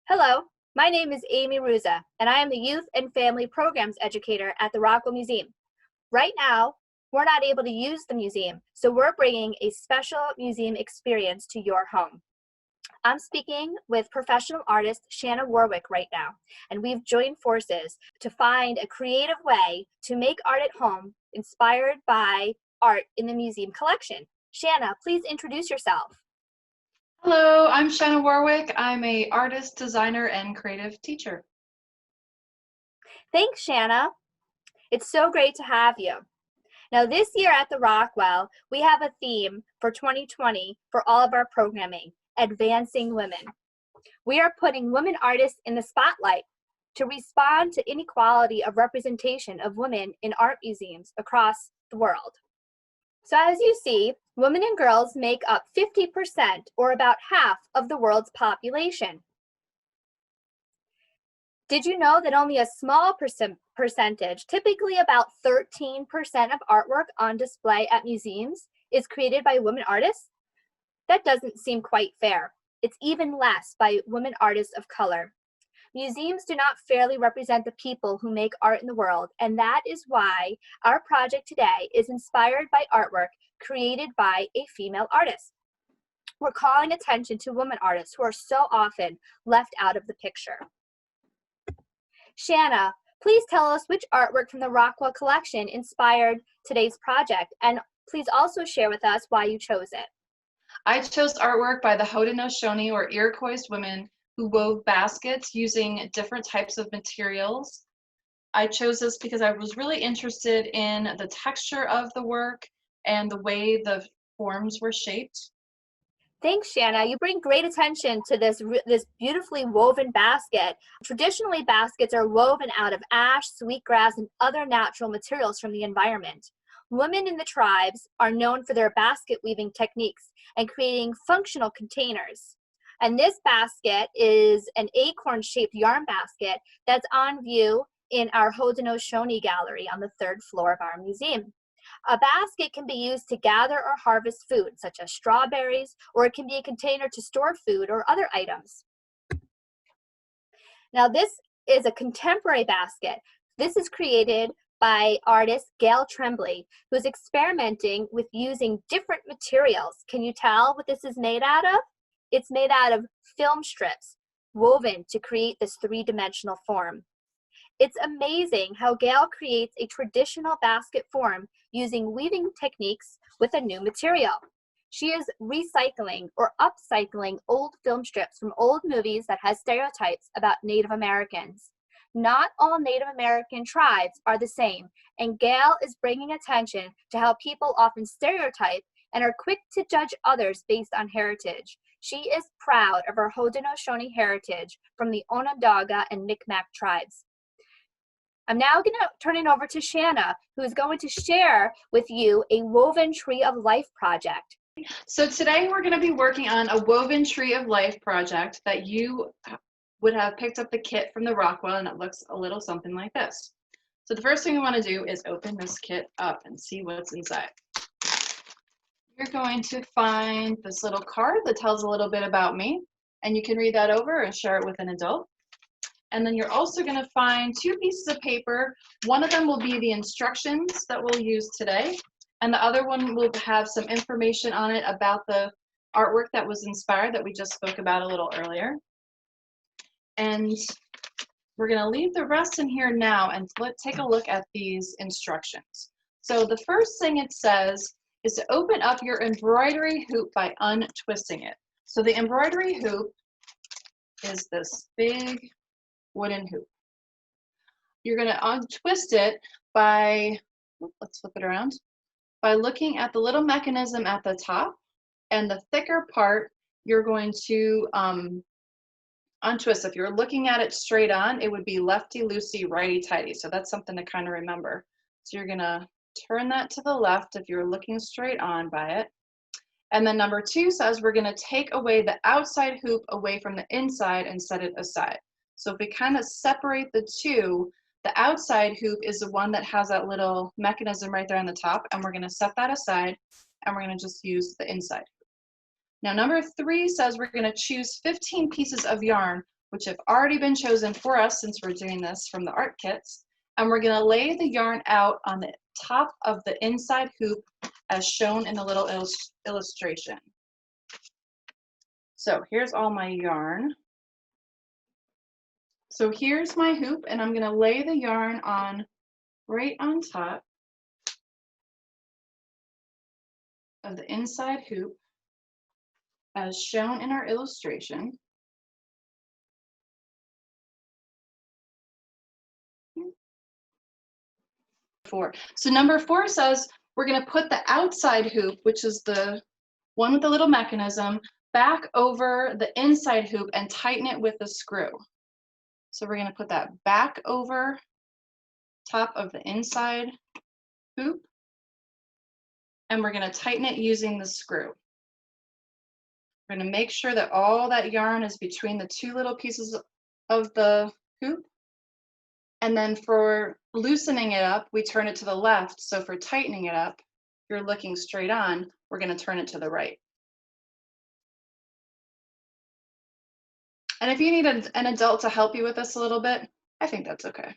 Hello, my name is Amy Ruza, and I am the Youth and Family Programs Educator at the Rockwell Museum. Right now, we're not able to use the museum, so we're bringing a special museum experience to your home. I'm speaking with professional artist Shannah Warwick right now, and we've joined forces to find a creative way to make art at home inspired by art in the museum collection. Shannah, please introduce yourself. Hello, I'm Shannah Warwick. I'm an artist, designer, and creative teacher. Thanks, Shannah. It's so great to have you. Now, this year at the Rockwell, we have a theme for 2020 for all of our programming, Advancing Women. We are putting women artists in the spotlight to respond to inequality of representation of women in art museums across the world. So as you see, women and girls make up 50% or about half of the world's population. Did you know that only a small percentage, typically about 13% of artwork on display at museums, is created by women artists? That doesn't seem quite fair. It's even less by women artists of color. Museums do not fairly represent the people who make art in the world, and that is why our project today is inspired by artwork created by a female artist. We're calling attention to women artists who are so often left out of the picture. Shannah, please tell us which artwork from the Rockwell collection inspired today's project, and please also share with us why you chose it. I chose artwork by the Haudenosaunee or Iroquois women who wove baskets using different types of materials. I chose this because I was really interested in the texture of the work and the way the forms were shaped. Thanks, Shannah. You bring great attention to this beautifully woven basket. Traditionally, baskets are woven out of ash, sweetgrass, and other natural materials from the environment. Women in the tribes are known for their basket weaving techniques and creating functional containers. And this basket is an acorn-shaped yarn basket that's on view in our Haudenosaunee gallery on the 3rd floor of our museum. A basket can be used to gather or harvest food, such as strawberries, or it can be a container to store food or other items. Now, this is a contemporary basket. This is created by artist Gail Tremblay, who's experimenting with using different materials. Can you tell what this is made out of? It's made out of film strips woven to create this three-dimensional form. It's amazing how Gail creates a traditional basket form using weaving techniques with a new material. She is recycling or upcycling old film strips from old movies that has stereotypes about Native Americans. Not all Native American tribes are the same, and Gail is bringing attention to how people often stereotype and are quick to judge others based on heritage. She is proud of her Haudenosaunee heritage from the Onondaga and Micmac tribes. I'm now going to turn it over to Shannah, who is going to share with you a woven tree of life project. So today we're going to be working on a woven tree of life project that you would have picked up the kit from the Rockwell, and it looks a little something like this. So the first thing we want to do is open this kit up and see what's inside. You're going to find this little card that tells a little bit about me, and you can read that over and share it with an adult. And then you're also going to find 2 pieces of paper. One of them will be the instructions that we'll use today, and the other one will have some information on it about the artwork that was inspired that we just spoke about a little earlier. And we're going to leave the rest in here now and let's take a look at these instructions. So the first thing it says is to open up your embroidery hoop by untwisting it. So the embroidery hoop is this big wooden hoop. You're going to untwist it by, let's flip it around, by looking at the little mechanism at the top, and the thicker part you're going to untwist. If you're looking at it straight on, it would be lefty-loosey, righty-tighty. So that's something to kind of remember. So you're going to turn that to the left if you're looking straight on by it. And then number 2 says we're going to take away the outside hoop away from the inside and set it aside. So if we kind of separate the two, the outside hoop is the one that has that little mechanism right there on the top, and we're going to set that aside, and we're going to just use the inside. Now number 3 says we're going to choose 15 pieces of yarn which have already been chosen for us since we're doing this from the art kits. And we're gonna lay the yarn out on the top of the inside hoop as shown in the little illustration. So here's all my yarn. So here's my hoop, and I'm gonna lay the yarn on right on top of the inside hoop as shown in our illustration. So number 4 says we're going to put the outside hoop, which is the one with the little mechanism, back over the inside hoop and tighten it with a screw. So we're going to put that back over top of the inside hoop, and we're going to tighten it using the screw. We're going to make sure that all that yarn is between the two little pieces of the hoop. And then for loosening it up, we turn it to the left. So for tightening it up, you're looking straight on, we're going to turn it to the right. And if you need an adult to help you with this a little bit, I think that's okay.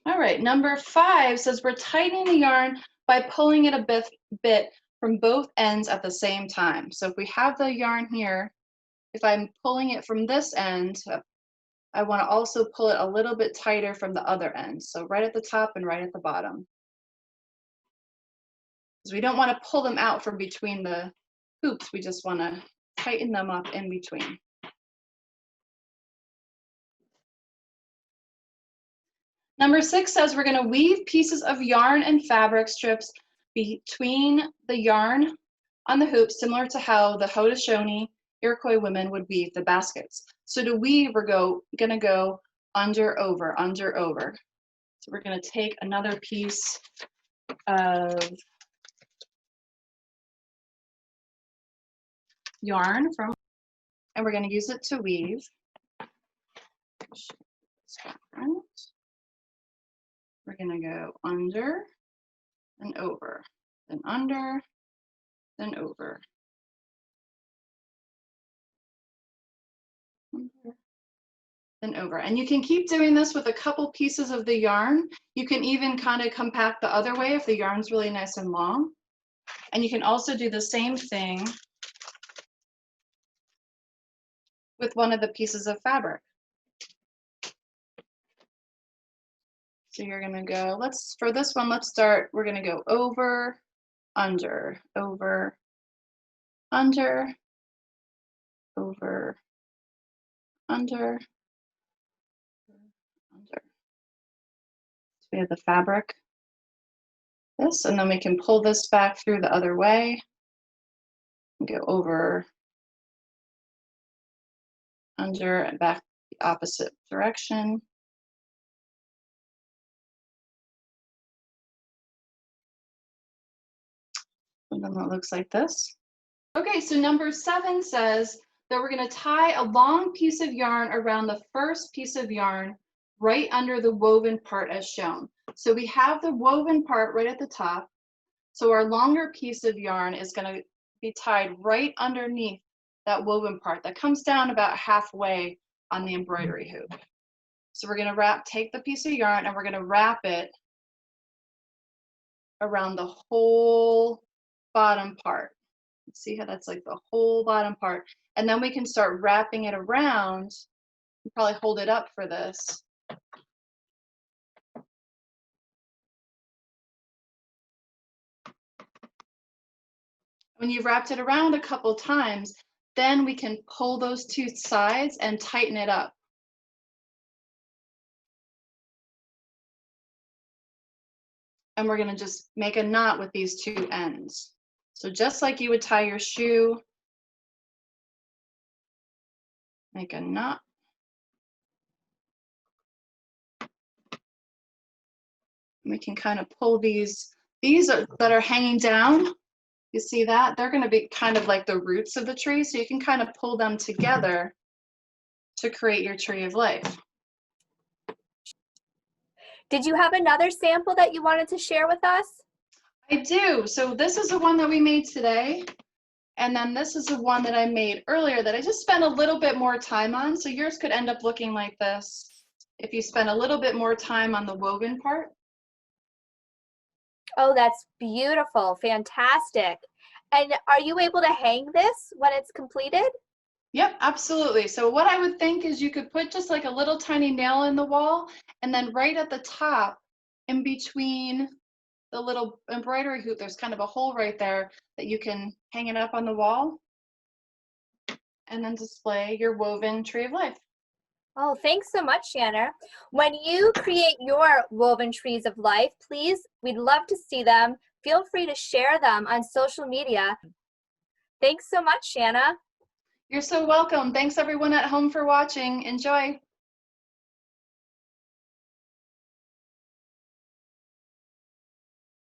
All right, number 5 says we're tightening the yarn by pulling it a bit from both ends at the same time. So if we have the yarn here, if I'm pulling it from this end, I want to also pull it a little bit tighter from the other end. So right at the top and right at the bottom. Because we don't want to pull them out from between the hoops. We just want to tighten them up in between. Number 6 says we're going to weave pieces of yarn and fabric strips between the yarn on the hoop, similar to how the Haudenosaunee Iroquois women would weave the baskets. So to weave, we're going to go under, over, under, over. So we're going to take another piece of yarn and we're going to use it to weave. We're going to go under and over, then under, then over. Then over. And you can keep doing this with a couple pieces of the yarn. You can even kind of compact the other way if the yarn's really nice and long. And you can also do the same thing with one of the pieces of fabric. So you're going to go, for this one, let's start, we're going to go over, under, over, under, over, under, under. So we have the fabric, this, and then we can pull this back through the other way and go over, under, and back the opposite direction. And then it looks like this. Okay, so number 7 says that we're going to tie a long piece of yarn around the first piece of yarn right under the woven part as shown. So we have the woven part right at the top. So our longer piece of yarn is going to be tied right underneath that woven part that comes down about halfway on the embroidery hoop. So we're going to take the piece of yarn and we're going to wrap it around the whole bottom part. See how that's like the whole bottom part. And then we can start wrapping it around. You probably hold it up for this. When you've wrapped it around a couple times, then we can pull those two sides and tighten it up. And we're going to just make a knot with these two ends. So just like you would tie your shoe, make a knot. We can kind of pull these that are hanging down. You see that? They're going to be kind of like the roots of the tree, so you can kind of pull them together to create your tree of life. Did you have another sample that you wanted to share with us? I do. So this is the one that we made today. And then this is the one that I made earlier that I just spent a little bit more time on. So yours could end up looking like this if you spend a little bit more time on the woven part. Oh, that's beautiful. Fantastic. And are you able to hang this when it's completed? Yep, absolutely. So what I would think is you could put just like a little tiny nail in the wall, and then right at the top, in between the little embroidery hoop, there's kind of a hole right there that you can hang it up on the wall and then display your woven tree of life. Oh, thanks so much, Shannah. When you create your woven trees of life, please, we'd love to see them. Feel free to share them on social media. Thanks so much, Shannah. You're so welcome. Thanks everyone at home for watching. Enjoy.